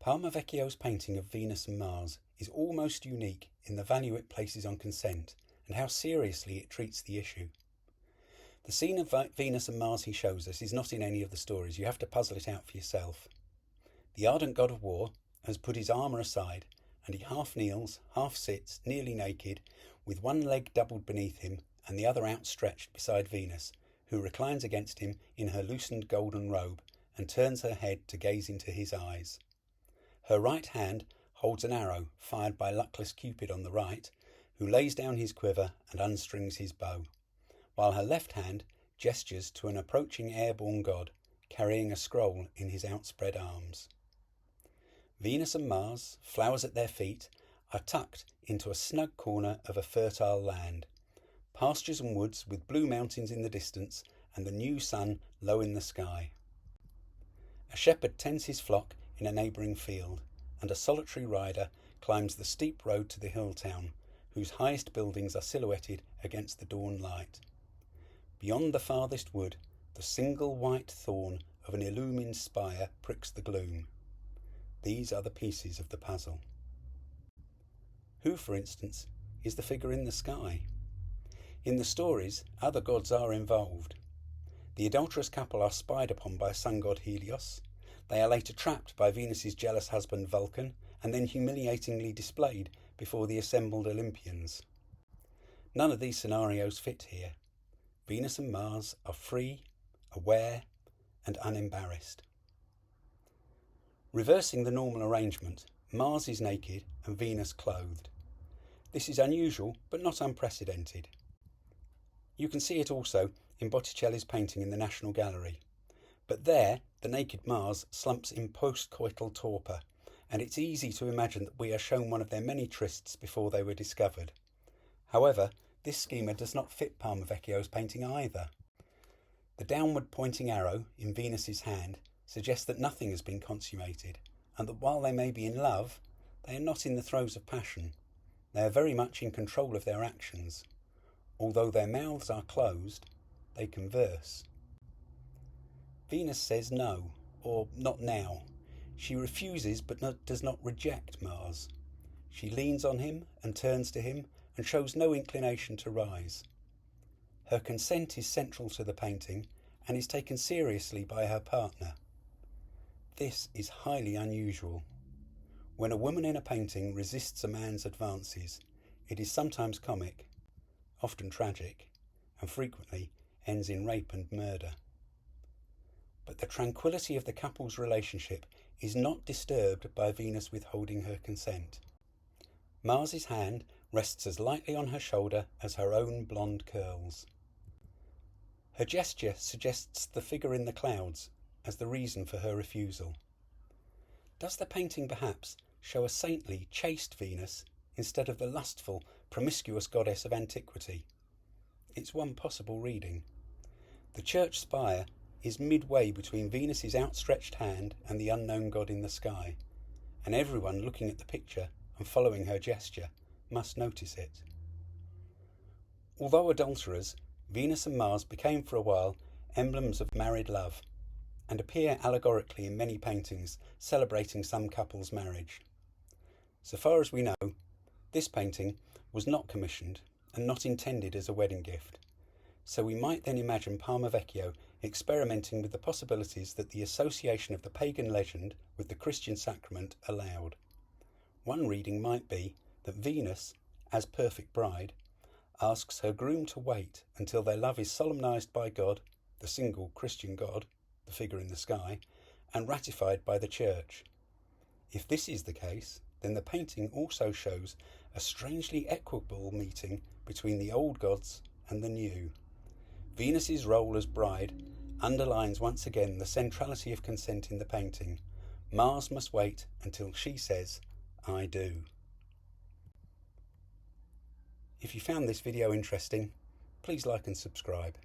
Palma Vecchio's painting of Venus and Mars is almost unique in the value it places on consent and how seriously it treats the issue. The scene of Venus and Mars he shows us is not in any of the stories. You have to puzzle it out for yourself. The ardent god of war has put his armour aside, and he half kneels, half sits, nearly naked, with one leg doubled beneath him and the other outstretched beside Venus, who reclines against him in her loosened golden robe and turns her head to gaze into his eyes. Her right hand holds an arrow fired by luckless Cupid on the right, who lays down his quiver and unstrings his bow, while her left hand gestures to an approaching airborne god carrying a scroll in his outspread arms. Venus and Mars, flowers at their feet, are tucked into a snug corner of a fertile land, pastures and woods with blue mountains in the distance and the new sun low in the sky. A shepherd tends his flock in a neighbouring field, and a solitary rider climbs the steep road to the hill town, whose highest buildings are silhouetted against the dawn light. Beyond the farthest wood, the single white thorn of an illumined spire pricks the gloom. These are the pieces of the puzzle. Who, for instance, is the figure in the sky? In the stories, other gods are involved. The adulterous couple are spied upon by sun god Helios. They are later trapped by Venus's jealous husband Vulcan, and then humiliatingly displayed before the assembled Olympians. None of these scenarios fit here. Venus and Mars are free, aware, and unembarrassed. Reversing the normal arrangement, Mars is naked and Venus clothed. This is unusual, but not unprecedented. You can see it also in Botticelli's painting in the National Gallery. But there, the naked Mars slumps in post-coital torpor, and it's easy to imagine that we are shown one of their many trysts before they were discovered. However, this schema does not fit Palma Vecchio's painting either. The downward pointing arrow in Venus's hand suggests that nothing has been consummated, and that while they may be in love, they are not in the throes of passion. They are very much in control of their actions. Although their mouths are closed, they converse. Venus says no, or not now. She refuses but does not reject Mars. She leans on him and turns to him and shows no inclination to rise. Her consent is central to the painting and is taken seriously by her partner. This is highly unusual. When a woman in a painting resists a man's advances, it is sometimes comic, often tragic, and frequently ends in rape and murder. But the tranquility of the couple's relationship is not disturbed by Venus withholding her consent. Mars's hand rests as lightly on her shoulder as her own blonde curls. Her gesture suggests the figure in the clouds as the reason for her refusal. Does the painting perhaps show a saintly, chaste Venus instead of the lustful, promiscuous goddess of antiquity? It's one possible reading. The church spire is midway between Venus's outstretched hand and the unknown god in the sky, and everyone looking at the picture and following her gesture must notice it. Although adulterers, Venus and Mars became for a while emblems of married love, and appear allegorically in many paintings celebrating some couple's marriage. So far as we know, this painting was not commissioned and not intended as a wedding gift, so we might then imagine Palma Vecchio experimenting with the possibilities that the association of the pagan legend with the Christian sacrament allowed. One reading might be that Venus, as perfect bride, asks her groom to wait until their love is solemnized by God, the single Christian God, the figure in the sky, and ratified by the church. If this is the case, then the painting also shows a strangely equable meeting between the old gods and the new. Venus's role as bride underlines once again the centrality of consent in the painting. Mars must wait until she says, "I do." If you found this video interesting, please like and subscribe.